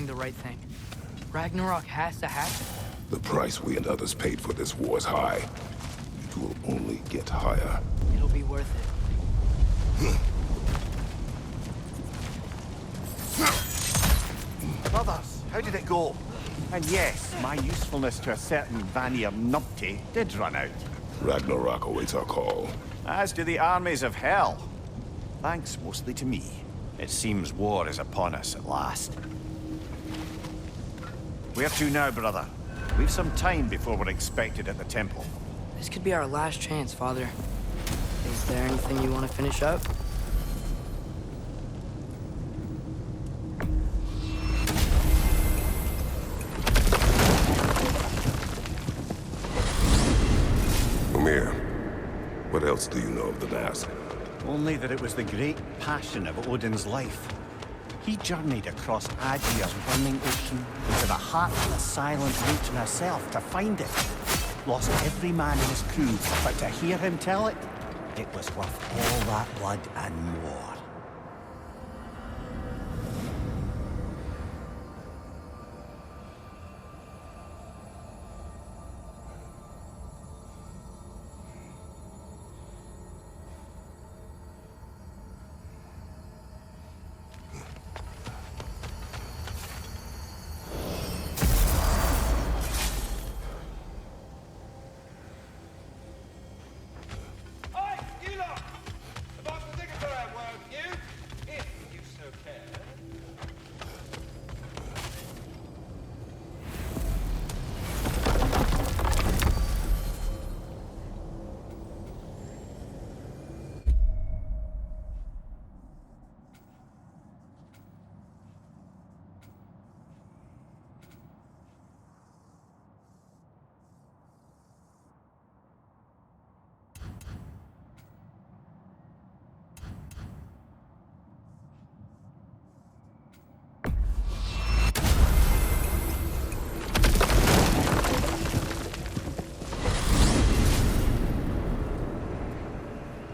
doing the right thing. Ragnarok has to happen. The price we and others paid for this war is high. It will only get higher. It'll be worth it. Brothers, how did it go? And yes, my usefulness to a certain Vanir numpty did run out. Ragnarok awaits our call. As do the armies of hell. Thanks mostly to me. It seems war is upon us at last. Where to now, brother? We've some time before we're expected at the temple. This could be our last chance, Father. Is there anything you want to finish up? Mimir, what else do you know of the mask? Only that it was the great passion of Odin's life. He journeyed across Aegir's burning ocean into the heart of the silent region herself to find it. Lost every man in his crew, but to hear him tell it, it was worth all that blood and more.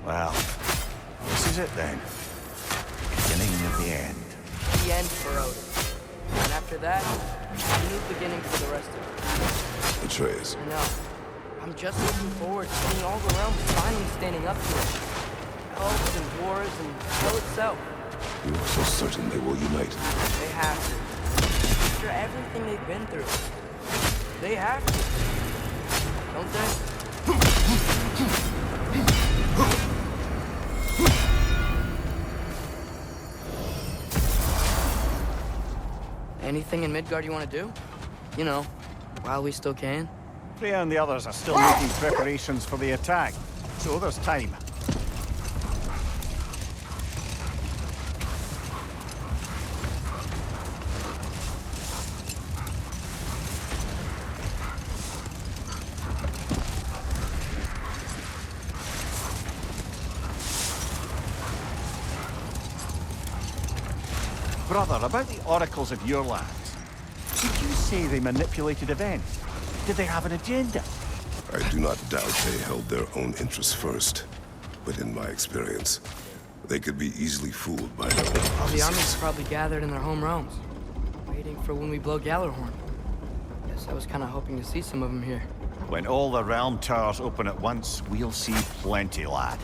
Well, this is it then. Beginning of the end. The end for Odin. And after that, a new beginning for the rest of us. Atreus. I know. I'm just looking forward to seeing all the realms finally standing up to it. Elves and dwarves and hell itself. You are so certain they will unite. They have to. After everything they've been through. They have to. Don't they? Anything in Midgard you want to do? You know, while we still can. Freya and the others are still making preparations for the attack, so there's time. Brother, about the oracles of your lands. Did you say they manipulated events? Did they have an agenda? I do not doubt they held their own interests first. But in my experience, they could be easily fooled by their own All the policies. armies probably gathered in their home realms, waiting for when we blow Gallarhorn. Guess I was kind of hoping to see some of them here. When all the realm towers open at once, we'll see plenty, lad.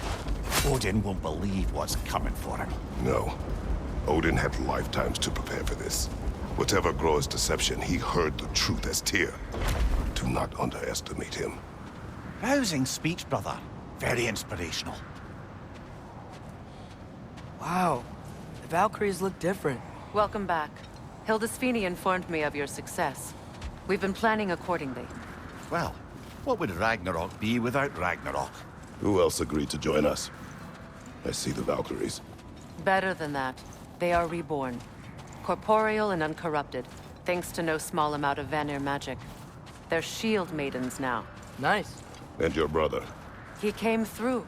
Odin won't believe what's coming for him. No. Odin had lifetimes to prepare for this. Whatever Groa's deception, he heard the truth as Tyr. Do not underestimate him. Rousing speech, brother. Very inspirational. Wow, the Valkyries look different. Welcome back. Hildisfini informed me of your success. We've been planning accordingly. Well, what would Ragnarok be without Ragnarok? Who else agreed to join us? I see the Valkyries. Better than that. They are reborn. Corporeal and uncorrupted, thanks to no small amount of Vanir magic. They're shield maidens now. Nice. And your brother. He came through.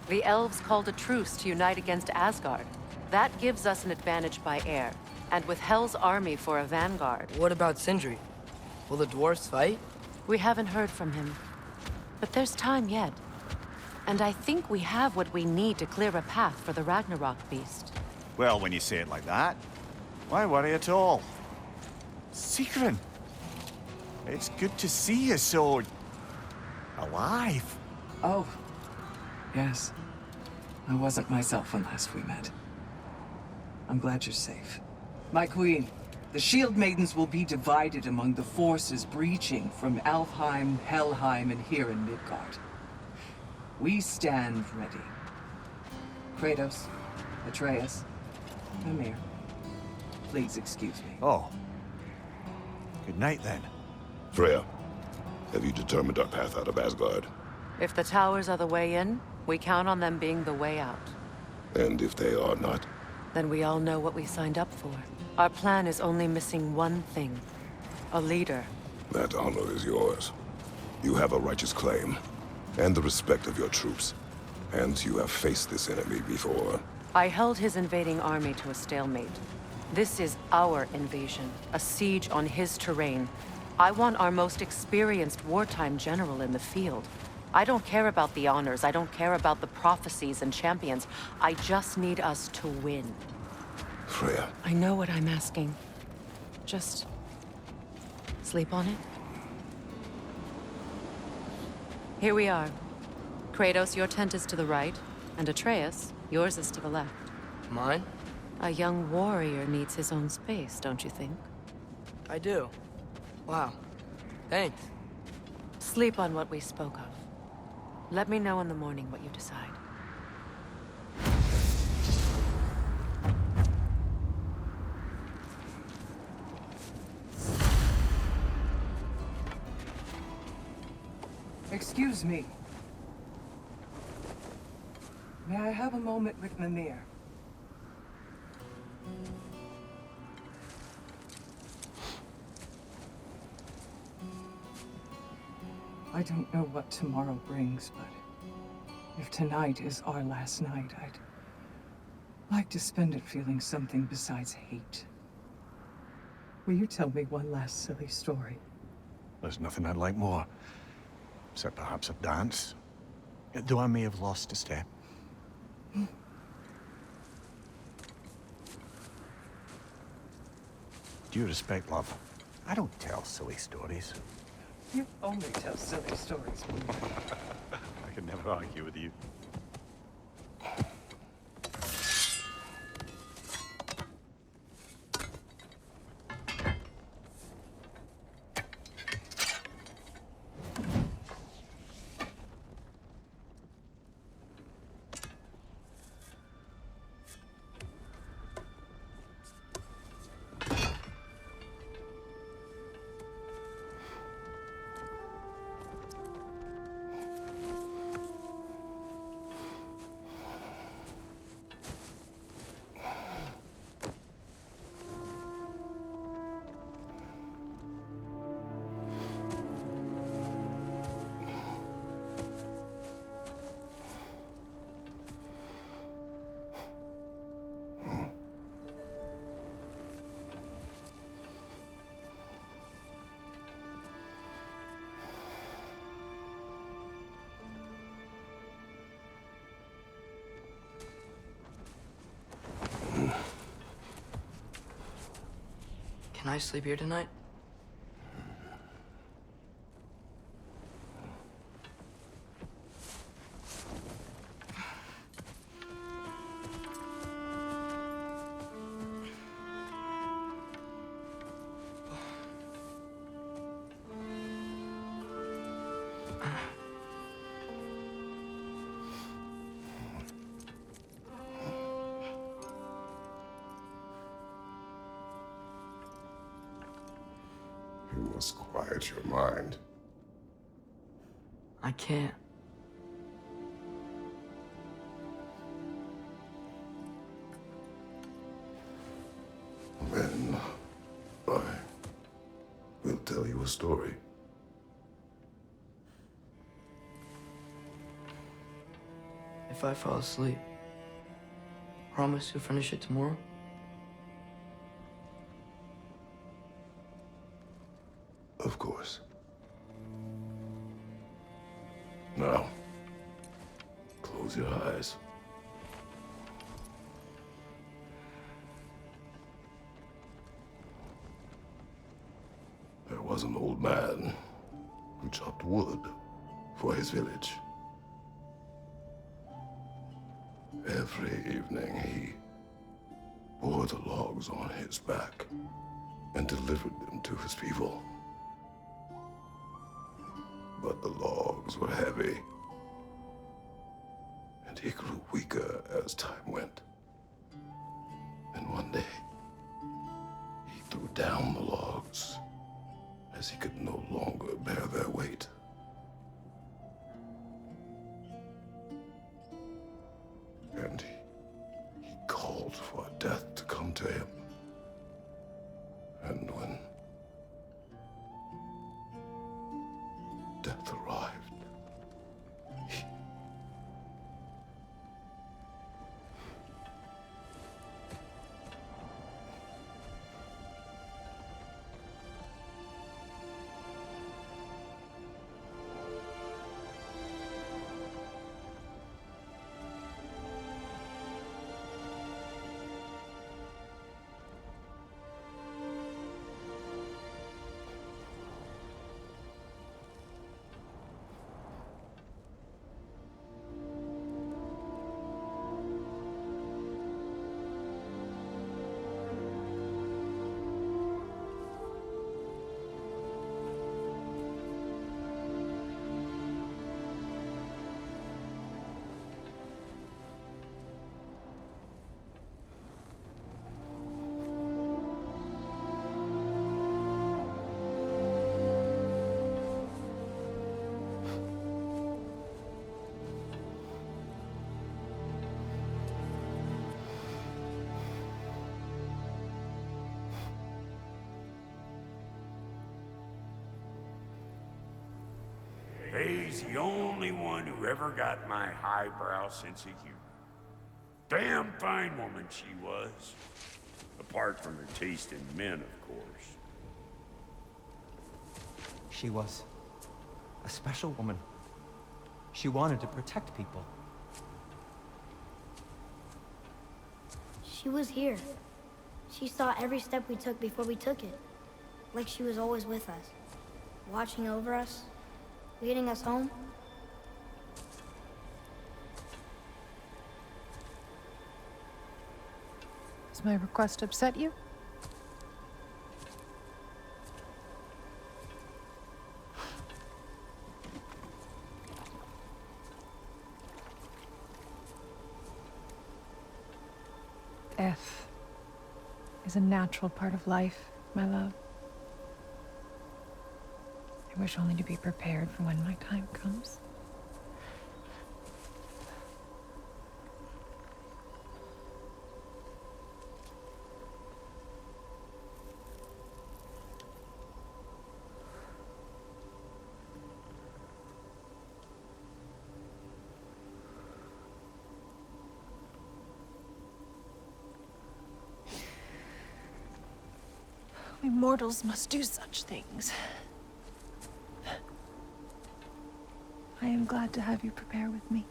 The elves called a truce to unite against Asgard. That gives us an advantage by air. And with Hell's army for a vanguard. What about Sindri? Will the dwarves fight? We haven't heard from him. But there's time yet. And I think we have what we need to clear a path for the Ragnarok beast. Well, when you say it like that, why worry at all? Sigrun! It's good to see you so... alive. Oh, yes. I wasn't myself when last we met. I'm glad you're safe. My queen, the Shield Maidens will be divided among the forces breaching from Alfheim, Helheim, and here in Midgard. We stand ready. Kratos, Atreus, Mimir, please excuse me. Oh. Good night, then. Freya, have you determined our path out of Asgard? If the towers are the way in, we count on them being the way out. And if they are not? Then we all know what we signed up for. Our plan is only missing one thing. A leader. That honor is yours. You have a righteous claim, and the respect of your troops. And you have faced this enemy before. I held his invading army to a stalemate. This is our invasion, a siege on his terrain. I want our most experienced wartime general in the field. I don't care about the honors, I don't care about the prophecies and champions. I just need us to win. Freya. I know what I'm asking. Just... sleep on it? Here we are. Kratos, your tent is to the right, and Atreus, yours is to the left. Mine? A young warrior needs his own space, don't you think? I do. Wow. Thanks. Sleep on what we spoke of. Let me know in the morning what you decide. Excuse me. May I have a moment with Mimir? I don't know what tomorrow brings, but if tonight is our last night, I'd like to spend it feeling something besides hate. Will you tell me one last silly story? There's nothing I'd like more. Except perhaps a dance. Though I may have lost a step. Due respect, love. I don't tell silly stories. You only tell silly stories. I can never argue with you. Can I sleep here tonight? You must quiet your mind. I can't. Then I will tell you a story. If I fall asleep, promise you'll finish it tomorrow? Of course. Now, close your eyes. was an old man who chopped wood for his village. Every evening he bore the logs on his back and delivered them to his people. But the logs were heavy, and he grew weaker as time went. And one day, he threw down the logs as he could no longer bear their weight. And he called for death to come to him. And when death arrived, He's the only one who ever got my highbrow sense of humor. Damn fine woman she was. Apart from her taste in men, of course. She was a special woman. She wanted to protect people. She was here. She saw every step we took before we took it. Like she was always with us. Watching over us. Leading us home. Does my request upset you? Death is a natural part of life, my love. I wish only to be prepared for when my time comes. We mortals must do such things. I am glad to have you prepare with me.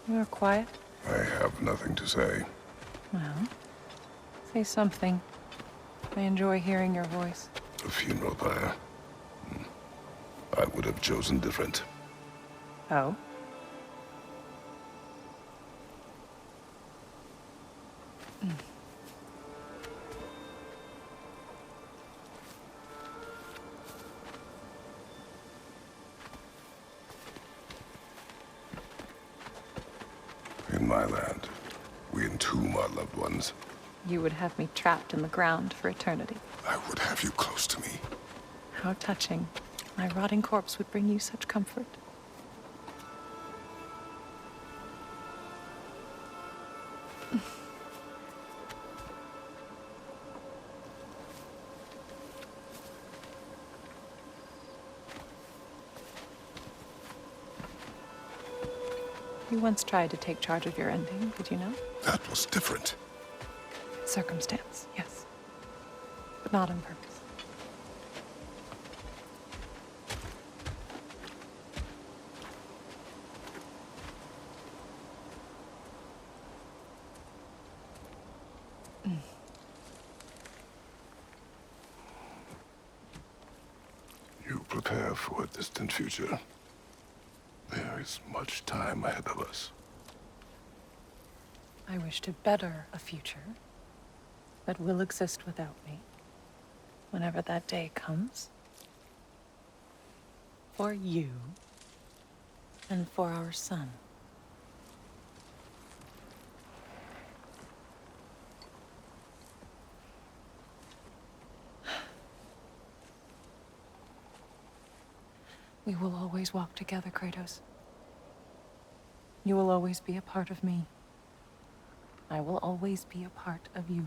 You are quiet. I have nothing to say. Well, say something. I enjoy hearing your voice. A funeral pyre. I would have chosen different. Oh? In my land, we entomb our loved ones. You would have me trapped in the ground for eternity. I would have you close to me. How touching. My rotting corpse would bring you such comfort. You once tried to take charge of your ending, did you know? That was different. Circumstance, yes. But not on purpose. prepare for a distant future. There is much time ahead of us. I wish to better a future that will exist without me, whenever that day comes. For you, and for our son. We will always walk together, Kratos. You will always be a part of me. I will always be a part of you.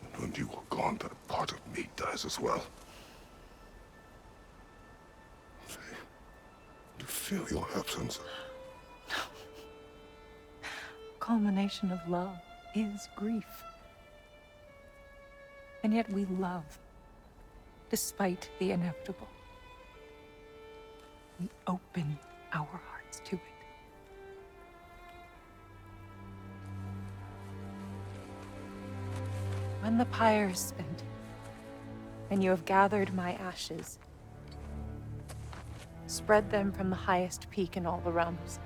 And when you are gone, that part of me dies as well. To feel your absence. Culmination of love is grief. And yet we love, despite the inevitable. We open our hearts to it. When the pyre is spent, and you have gathered my ashes, spread them from the highest peak in all the realms.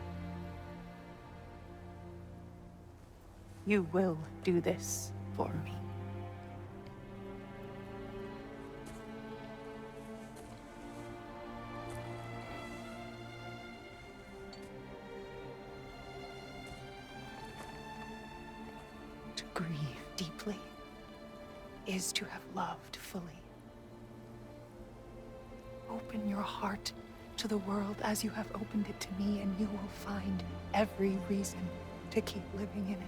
You will do this for me. To grieve deeply is to have loved fully. Open your heart to the world as you have opened it to me, and you will find every reason to keep living in it.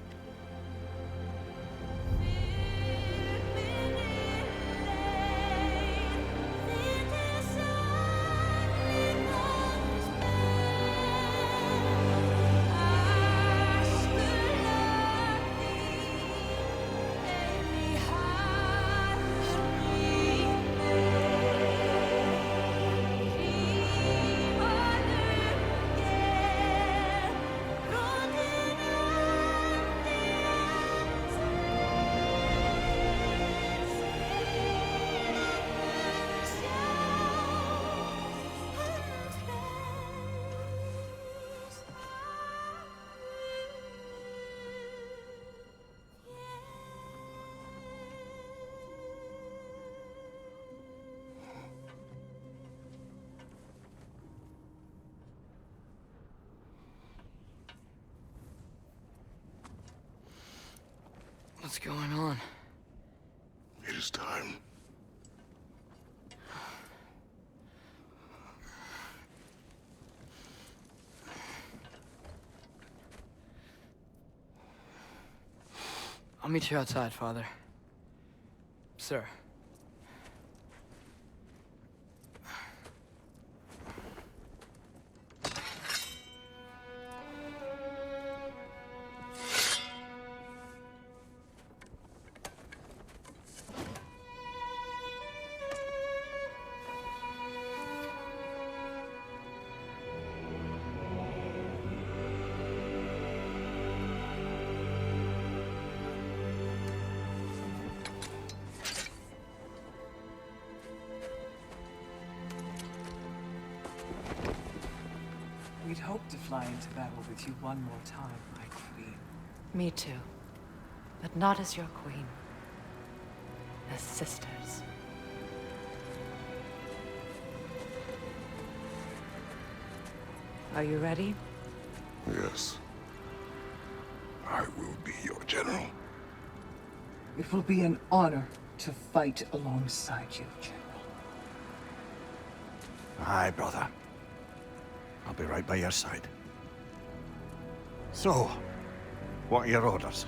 What's going on? It is time. I'll meet you outside, Father. Sir. We'd hoped to fly into battle with you one more time, my queen. Me too. But not as your queen. As sisters. Are you ready? Yes. I will be your general. It will be an honor to fight alongside you, General. Aye, brother. I'll be right by your side. So, what are your orders?